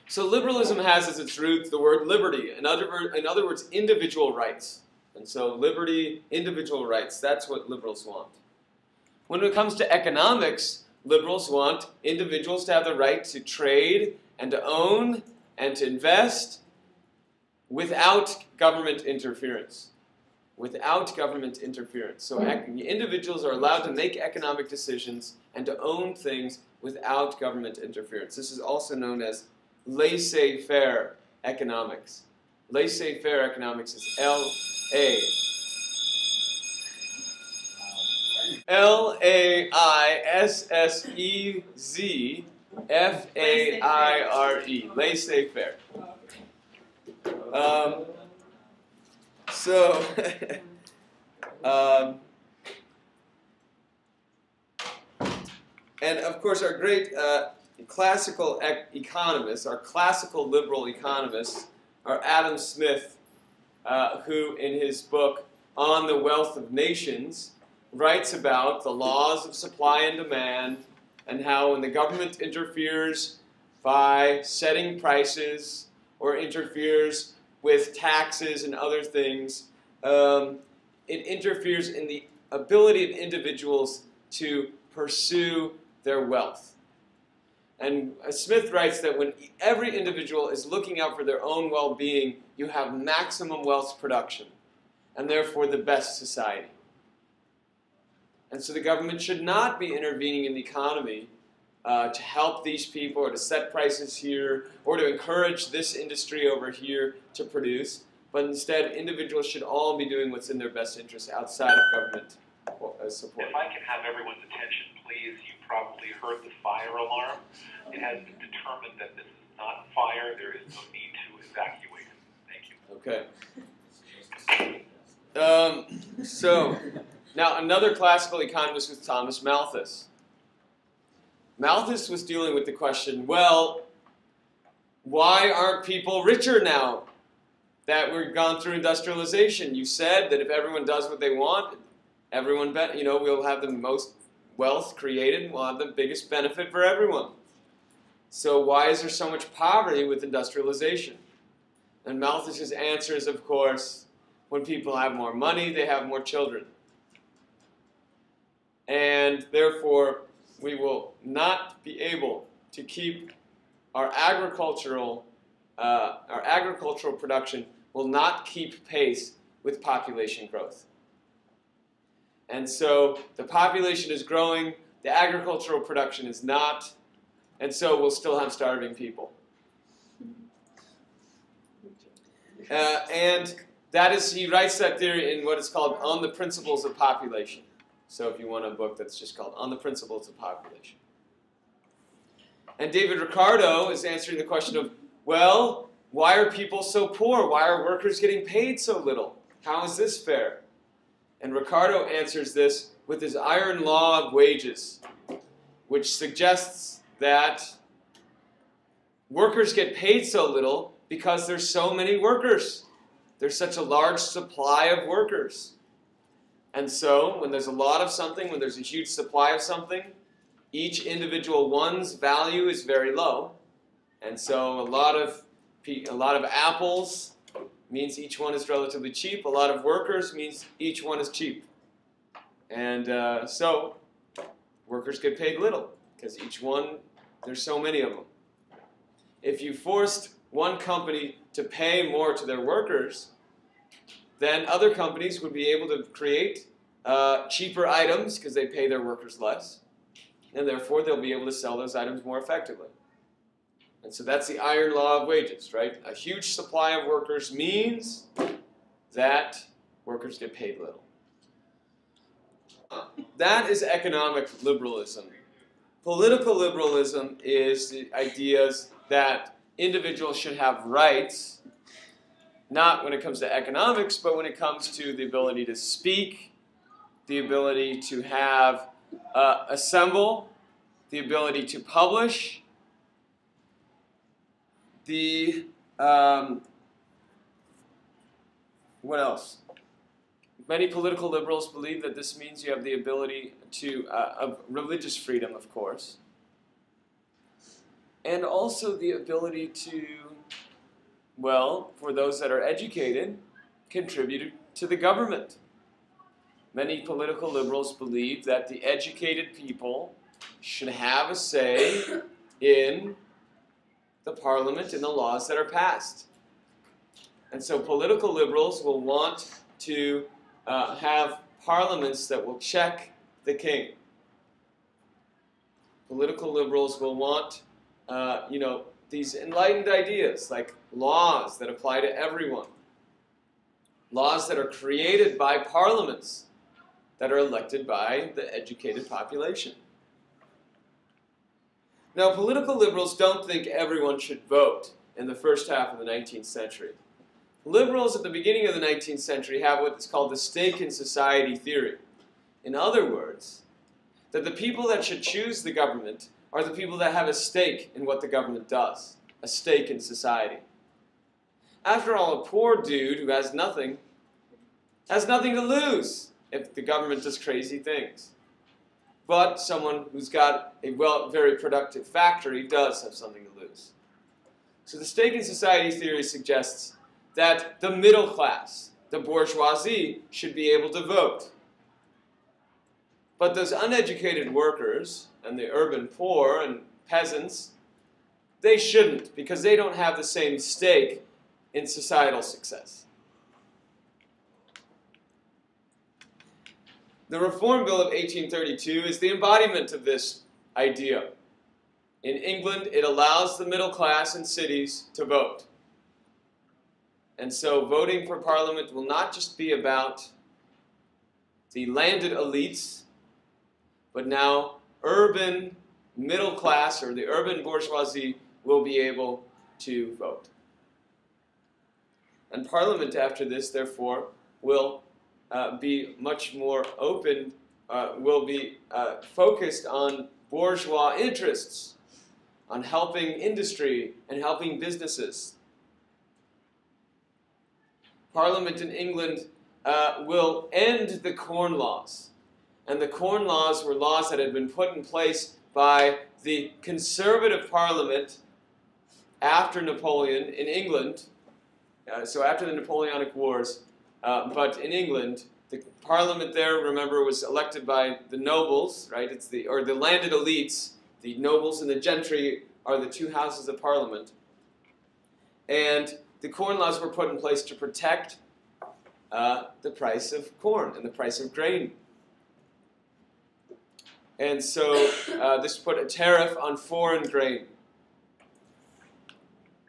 So liberalism has as its roots the word liberty. In other words, individual rights. And so liberty, individual rights, that's what liberals want. When it comes to economics, liberals want individuals to have the right to trade and to own and to invest without government interference. Without government interference. So individuals are allowed to make economic decisions and to own things without government interference. This is also known as laissez-faire economics. Laissez-faire economics is Laissez-faire. Laissez-faire. And of course our great classical economists, our classical liberal economists, are Adam Smith, who in his book On the Wealth of Nations writes about the laws of supply and demand and how when the government interferes by setting prices or interferes with taxes and other things, it interferes in the ability of individuals to pursue their wealth. And Smith writes that when every individual is looking out for their own well-being, you have maximum wealth production, and therefore the best society. And so the government should not be intervening in the economy to help these people or to set prices here or to encourage this industry over here to produce, but instead individuals should all be doing what's in their best interest outside of government support. If I can have everyone's attention, please. You probably heard the fire alarm. It has been determined that this is not fire. There is no need to evacuate. Thank you. Okay. So, now another classical economist was Thomas Malthus. Malthus was dealing with the question, well, why aren't people richer now that we've gone through industrialization? You said that if everyone does what they want, everyone, we'll have the most wealth created and we'll have the biggest benefit for everyone. So why is there so much poverty with industrialization? And Malthus's answer is, of course, when people have more money, they have more children. And therefore, we will not be able to keep our agricultural production will not keep pace with population growth. And so the population is growing, the agricultural production is not, and so we'll still have starving people. And that is, he writes that theory in what is called On the Principles of Population. So if you want a book that's just called On the Principles of Population. And David Ricardo is answering the question of, well, why are people so poor? Why are workers getting paid so little? How is this fair? And Ricardo answers this with his iron law of wages, which suggests that workers get paid so little because there's so many workers. There's such a large supply of workers. And so when there's a lot of something, when there's a huge supply of something, each individual one's value is very low. And so a lot of apples means each one is relatively cheap. A lot of workers means each one is cheap. And so workers get paid little because each one, there's so many of them. If you forced one company to pay more to their workers, then other companies would be able to create cheaper items because they pay their workers less. And therefore, they'll be able to sell those items more effectively. And so that's the iron law of wages, right? A huge supply of workers means that workers get paid little. That is economic liberalism. Political liberalism is the ideas that individuals should have rights, not when it comes to economics, but when it comes to the ability to speak, the ability to have assemble, the ability to publish, what else? Many political liberals believe that this means you have the ability to, of religious freedom, of course. and also the ability to, well, for those that are educated, contribute to the government. Many political liberals believe that the educated people should have a say in the parliament and the laws that are passed. And so political liberals will want to have parliaments that will check the king. Political liberals will want, these enlightened ideas like laws that apply to everyone. Laws that are created by parliaments that are elected by the educated population. Now, political liberals don't think everyone should vote in the first half of the 19th century. Liberals at the beginning of the 19th century have what is called the stake in society theory. In other words, that the people that should choose the government are the people that have a stake in what the government does, a stake in society. After all, a poor dude who has nothing to lose if the government does crazy things. But someone who's got a very productive factory does have something to lose. So the stake in society theory suggests that the middle class, the bourgeoisie, should be able to vote. But those uneducated workers and the urban poor and peasants, they shouldn't, because they don't have the same stake in societal success. The Reform Bill of 1832 is the embodiment of this idea. In England, it allows the middle class in cities to vote. And so voting for Parliament will not just be about the landed elites, but now urban middle class or the urban bourgeoisie will be able to vote. And Parliament after this, therefore, will be much more open, will be focused on bourgeois interests, on helping industry and helping businesses. Parliament in England will end the Corn Laws. And the Corn Laws were laws that had been put in place by the conservative Parliament after Napoleon in England, so after the Napoleonic Wars. But in England, the parliament there, remember, was elected by the nobles, right? It's the landed elites. The nobles and the gentry are the two houses of parliament. And the Corn Laws were put in place to protect the price of corn and the price of grain. And so this put a tariff on foreign grain.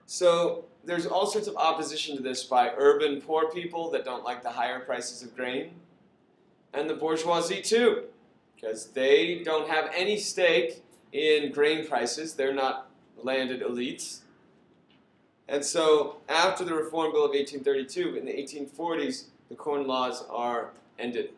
So there's all sorts of opposition to this by urban poor people that don't like the higher prices of grain, and the bourgeoisie too, because they don't have any stake in grain prices. They're not landed elites. And so after the Reform Bill of 1832, in the 1840s, the Corn Laws are ended.